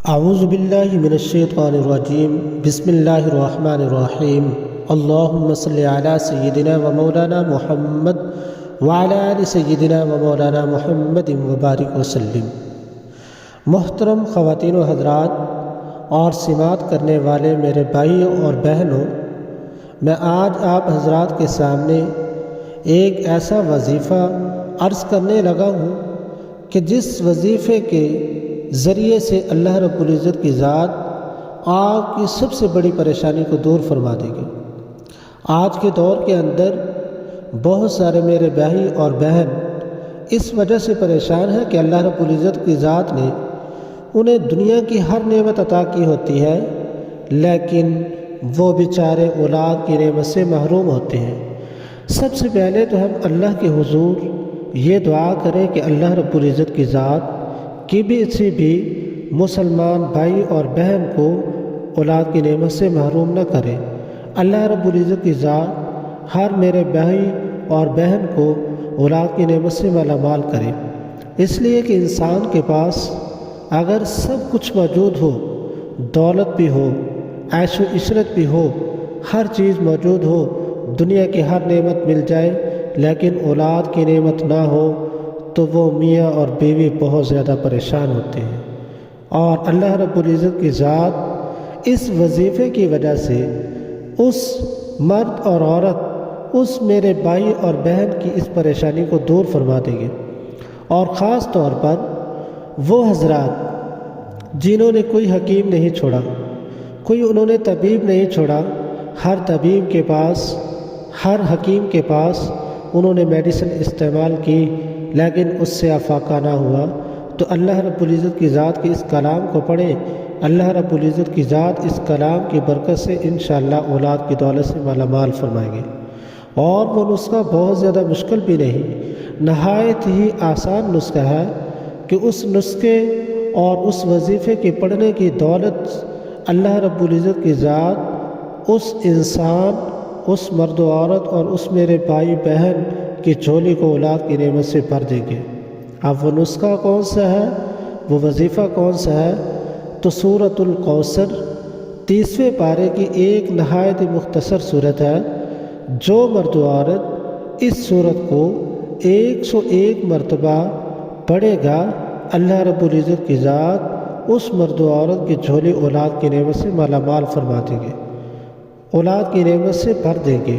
اعوذ باللہ من الشیطان الرجیم بسم اللہ الرحمن الرحیم اللہم صلی علی سیدنا و مولانا محمد وعلی آل سیدنا و مولانا محمد وبارک وسلم۔ محترم خواتین و حضرات اور سماعت کرنے والے میرے بھائیوں اور بہنوں، میں آج آپ حضرات کے سامنے ایک ایسا وظیفہ عرض کرنے لگا ہوں کہ جس وظیفے کے ذریعے سے اللہ رب العزت کی ذات آپ کی سب سے بڑی پریشانی کو دور فرما دے گی۔ آج کے دور کے اندر بہت سارے میرے بھائی اور بہن اس وجہ سے پریشان ہیں کہ اللہ رب العزت کی ذات نے انہیں دنیا کی ہر نعمت عطا کی ہوتی ہے، لیکن وہ بیچارے اولاد کی نعمت سے محروم ہوتے ہیں۔ سب سے پہلے تو ہم اللہ کے حضور یہ دعا کریں کہ اللہ رب العزت کی ذات کسی بھی مسلمان بھائی اور بہن کو اولاد کی نعمت سے محروم نہ کرے۔ اللہ رب العزت کی ذات ہر میرے بھائی اور بہن کو اولاد کی نعمت سے مالا مال کرے، اس لیے کہ انسان کے پاس اگر سب کچھ موجود ہو، دولت بھی ہو، عیش و عشرت بھی ہو، ہر چیز موجود ہو، دنیا کی ہر نعمت مل جائے، لیکن اولاد کی نعمت نہ ہو تو وہ میاں اور بیوی بہت زیادہ پریشان ہوتے ہیں۔ اور اللہ رب العزت کی ذات اس وظیفے کی وجہ سے اس مرد اور عورت، اس میرے بھائی اور بہن کی اس پریشانی کو دور فرما دے گے۔ اور خاص طور پر وہ حضرات جنہوں نے کوئی حکیم نہیں چھوڑا، کوئی انہوں نے طبیب نہیں چھوڑا، ہر طبیب کے پاس، ہر حکیم کے پاس انہوں نے میڈیسن استعمال کی لیکن اس سے افاقہ نہ ہوا، تو اللہ رب العزت کی ذات کے اس کلام کو پڑھیں۔ اللہ رب العزت کی ذات اس کلام کی برکت سے انشاءاللہ اولاد کی دولت سے مالا مال فرمائیں گے۔ اور وہ نسخہ بہت زیادہ مشکل بھی نہیں، نہایت ہی آسان نسخہ ہے کہ اس نسخے اور اس وظیفے کے پڑھنے کی دولت اللہ رب العزت کی ذات اس انسان، اس مرد و عورت اور اس میرے بھائی بہن کی جھولی کو اولاد کی نعمت سے بھر دیں گے۔ اب وہ نسخہ کون سا ہے، وہ وظیفہ کون سا ہے؟ تو سورۃ الکوثر 30ویں پارے کی ایک نہایت مختصر صورت ہے۔ جو مرد و عورت اس صورت کو 101 مرتبہ پڑھے گا، اللہ رب العزت کی ذات اس مرد و عورت کی جھولی اولاد کی نعمت سے مالا مال فرما دیں گے، اولاد کی نعمت سے بھر دیں گے۔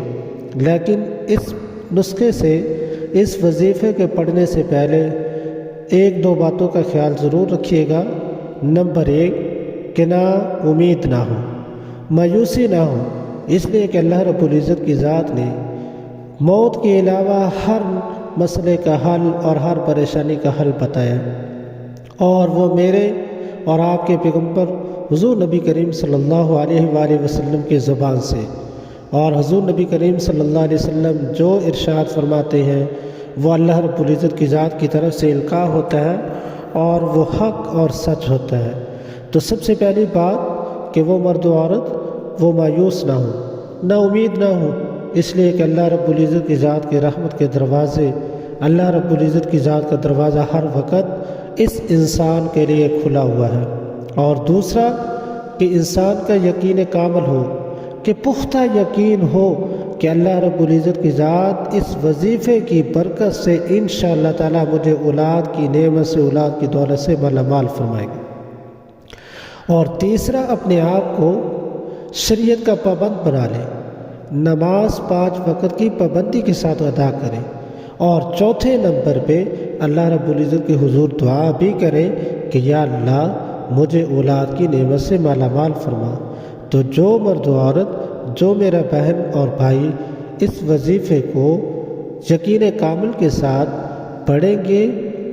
لیکن اس نسخے سے، اس وظیفے کے پڑھنے سے پہلے ایک دو باتوں کا خیال ضرور رکھیے گا۔ نمبر 1 کہ نہ امید نہ ہو، مایوسی نہ ہو، اس لیے کہ اللہ رب العزت کی ذات نے موت کے علاوہ ہر مسئلے کا حل اور ہر پریشانی کا حل بتایا، اور وہ میرے اور آپ کے پیغمبر حضور نبی کریم صلی اللہ علیہ وآلہ وسلم کی زبان سے۔ اور حضور نبی کریم صلی اللہ علیہ وسلم جو ارشاد فرماتے ہیں وہ اللہ رب العزت کی ذات کی طرف سے القاء ہوتا ہے اور وہ حق اور سچ ہوتا ہے۔ تو سب سے پہلی بات کہ وہ مرد و عورت وہ مایوس نہ ہو، نہ امید نہ ہو، اس لیے کہ اللہ رب العزت کی ذات کے رحمت کے دروازے، اللہ رب العزت کی ذات کا دروازہ ہر وقت اس انسان کے لیے کھلا ہوا ہے۔ اور دوسرا کہ انسان کا یقین کامل ہو، کہ پختہ یقین ہو کہ اللہ رب العزت کی ذات اس وظیفے کی برکت سے انشاءاللہ تعالی مجھے اولاد کی نعمت سے، اولاد کی دولت سے مالا مال فرمائے گا۔ اور تیسرا اپنے آپ کو شریعت کا پابند بنا لے، نماز 5 وقت کی پابندی کے ساتھ ادا کرے۔ اور چوتھے نمبر پہ اللہ رب العزت کے حضور دعا بھی کرے کہ یا اللہ مجھے اولاد کی نعمت سے مالا مال فرما۔ تو جو مرد و عورت، جو میرا بہن اور بھائی اس وظیفے کو یقین کامل کے ساتھ پڑھیں گے،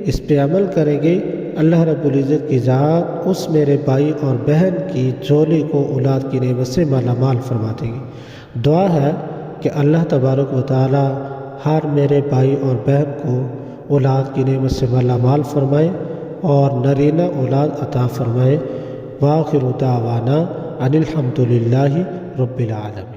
اس پہ عمل کریں گے، اللہ رب العزت کی ذات اس میرے بھائی اور بہن کی جھولی کو اولاد کی نعمت سے مالا مال فرما دے گی۔ دعا ہے کہ اللہ تبارک و تعالی ہر میرے بھائی اور بہن کو اولاد کی نعمت سے مالا مال فرمائے اور نرینہ اولاد عطا فرمائے۔ وآخر دعوانا ان الحمد للہ رب العالمین۔